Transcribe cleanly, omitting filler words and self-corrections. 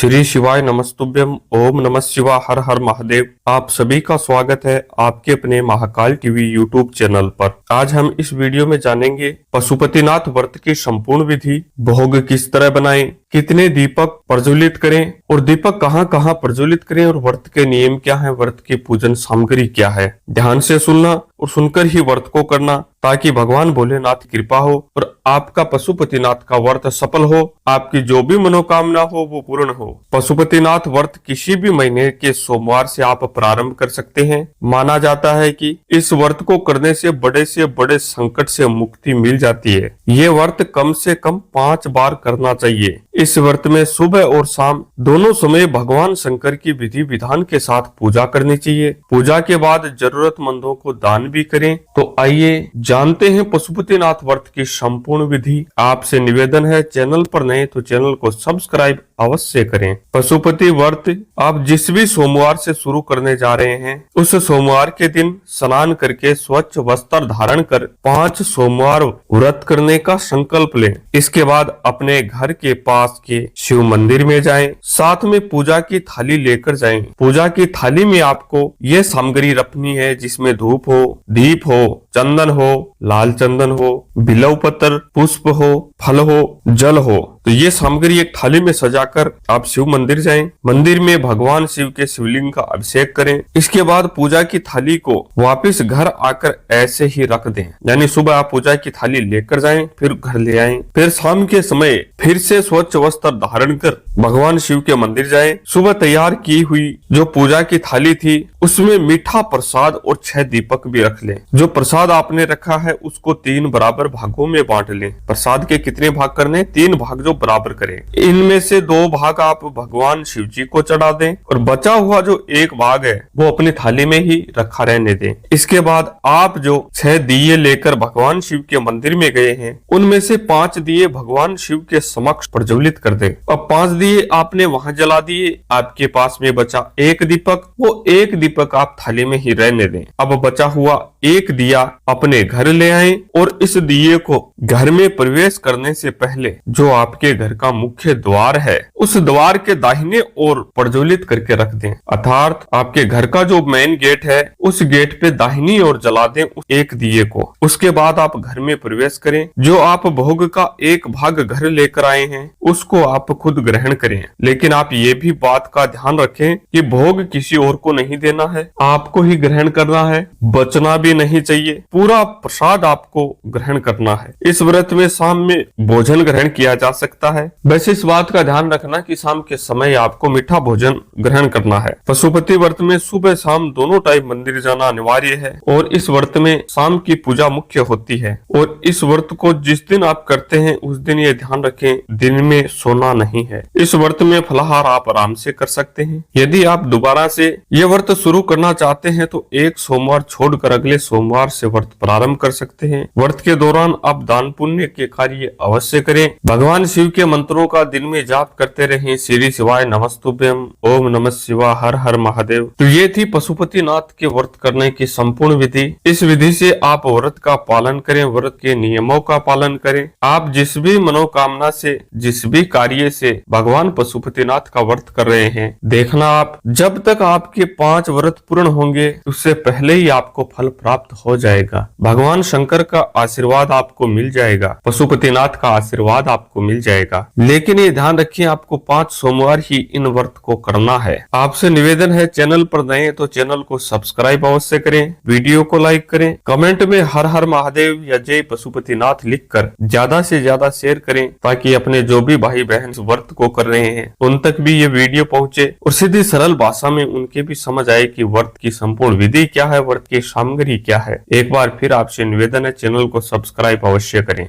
श्री शिवाय नमस्तुभ्यम। ओम नमः शिवाय। हर हर महादेव। आप सभी का स्वागत है आपके अपने महाकाल टीवी यूट्यूब चैनल पर। आज हम इस वीडियो में जानेंगे पशुपतिनाथ व्रत की संपूर्ण विधि, भोग किस तरह बनाएं, कितने दीपक प्रज्वलित करें और दीपक कहां कहां प्रज्वलित करें और व्रत के नियम क्या है, व्रत की पूजन सामग्री क्या है। ध्यान से सुनना और सुनकर ही व्रत को करना ताकि भगवान भोलेनाथ की कृपा हो और आपका पशुपतिनाथ का व्रत सफल हो, आपकी जो भी मनोकामना हो वो पूर्ण हो। पशुपतिनाथ व्रत किसी भी महीने के सोमवार से आप प्रारंभ कर सकते हैं। माना जाता है कि इस व्रत को करने से बड़े संकट से मुक्ति मिल जाती है। ये व्रत कम से कम 5 बार करना चाहिए। इस व्रत में सुबह और शाम दोनों समय भगवान शंकर की विधि विधान के साथ पूजा करनी चाहिए। पूजा के बाद जरूरतमंदों को दान भी करें। तो आइए जानते हैं पशुपतिनाथ व्रत की संपूर्ण विधि। आपसे निवेदन है, चैनल पर नए तो चैनल को सब्सक्राइब अवश्य करें। पशुपति व्रत आप जिस भी सोमवार से शुरू करने जा रहे हैं, उस सोमवार के दिन स्नान करके स्वच्छ वस्त्र धारण कर 5 सोमवार व्रत करने का संकल्प लें। इसके बाद अपने घर के पास के शिव मंदिर में जाएं, साथ में पूजा की थाली लेकर जाएं। पूजा की थाली में आपको ये सामग्री रखनी है जिसमें धूप हो, दीप हो, चंदन हो, लाल चंदन हो, बिल्व पत्र, पुष्प हो, फल हो, जल हो। तो ये सामग्री एक थाली में सजाकर आप शिव मंदिर जाएं। मंदिर में भगवान शिव के शिवलिंग का अभिषेक करें। इसके बाद पूजा की थाली को वापस घर आकर ऐसे ही रख दें। यानी सुबह आप पूजा की थाली लेकर जाएं, फिर घर ले आएं। फिर शाम के समय फिर से स्वच्छ वस्त्र धारण कर भगवान शिव के मंदिर जाएं। सुबह तैयार की हुई जो पूजा की थाली थी उसमें मीठा प्रसाद और 6 दीपक भी रख लें। जो प्रसाद आपने रखा है उसको 3 बराबर भागों में बांट लें। प्रसाद के कितने भाग करने? 3 भाग जो बराबर करें। इनमें से 2 भाग आप भगवान शिव जी को चढ़ा दें और बचा हुआ जो 1 भाग है वो अपनी थाली में ही रखा रहने दें। इसके बाद आप जो 6 दिए लेकर भगवान शिव के मंदिर में गए हैं उनमें से 5 दिए भगवान शिव के समक्ष प्रज्वलित कर दें। अब 5 दिए आपने वहां जला दिए। आपके पास में बचा 1 दीपक, वो 1 दीपक आप थाली में ही रहने दें। अब बचा हुआ 1 दिया अपने घर ले आएं और इस दिए को घर में प्रवेश करने से पहले जो आपके घर का मुख्य द्वार है उस द्वार के दाहिने ओर प्रज्वलित करके रख दें। अर्थात आपके घर का जो मेन गेट है उस गेट पे दाहिनी ओर जला दें उस 1 दिए को। उसके बाद आप घर में प्रवेश करें। जो आप भोग का 1 भाग घर लेकर आए हैं उसको आप खुद ग्रहण करें। लेकिन आप ये भी बात का ध्यान रखें कि भोग किसी और को नहीं देना है, आपको ही ग्रहण करना है। बचना भी नहीं चाहिए, पूरा प्रसाद आपको ग्रहण करना है। इस व्रत में शाम में भोजन ग्रहण किया जा सकता है। वैसे इस बात का ध्यान रखना कि शाम के समय आपको मीठा भोजन ग्रहण करना है। पशुपति व्रत में सुबह शाम दोनों टाइम मंदिर जाना अनिवार्य है और इस व्रत में शाम की पूजा मुख्य होती है। और इस व्रत को जिस दिन आप करते हैं उस दिन ये ध्यान रखें दिन में सोना नहीं है। इस व्रत में फलाहार आप आराम से कर सकते हैं। यदि आप दोबारा से ये व्रत शुरू करना चाहते हैं तो 1 सोमवार छोड़कर अगले सोमवार से व्रत प्रारंभ कर सकते हैं। व्रत के दौरान आप दान पुण्य के कार्य अवश्य करें। भगवान शिव के मंत्रों का दिन में जाप करते रहें। श्री शिवाय नमस्तुभ्यम। ओम नमः शिवाय। हर हर महादेव। तो ये थी पशुपतिनाथ के व्रत करने की संपूर्ण विधि। इस विधि से आप व्रत का पालन करें, व्रत के नियमों का पालन करें। आप जिस भी मनोकामना से, जिस भी कार्य से भगवान पशुपतिनाथ का व्रत कर रहे हैं, देखना आप जब तक आपके 5 व्रत पूर्ण होंगे उससे पहले ही आपको फल प्राप्त हो जाएगा। भगवान शंकर का आशीर्वाद आपको मिल जाएगा, पशुपतिनाथ का आशीर्वाद आपको मिल जाएगा। लेकिन ये ध्यान रखिए आपको 5 सोमवार ही इन व्रत को करना है। आपसे निवेदन है, चैनल पर नए तो चैनल को सब्सक्राइब अवश्य करें, वीडियो को लाइक करें, कमेंट में हर हर महादेव या जय पशुपतिनाथ लिखकर ज्यादा से ज्यादा शेयर करें ताकि अपने जो भी भाई बहन व्रत को कर रहे हैं उन तक भी ये वीडियो पहुंचे और सीधी सरल भाषा में उनके भी समझ आए कि व्रत की संपूर्ण विधि क्या है, व्रत की सामग्री क्या है। एक बार फिर आपसे निवेदन है, चैनल को सब्सक्राइब अवश्य करें।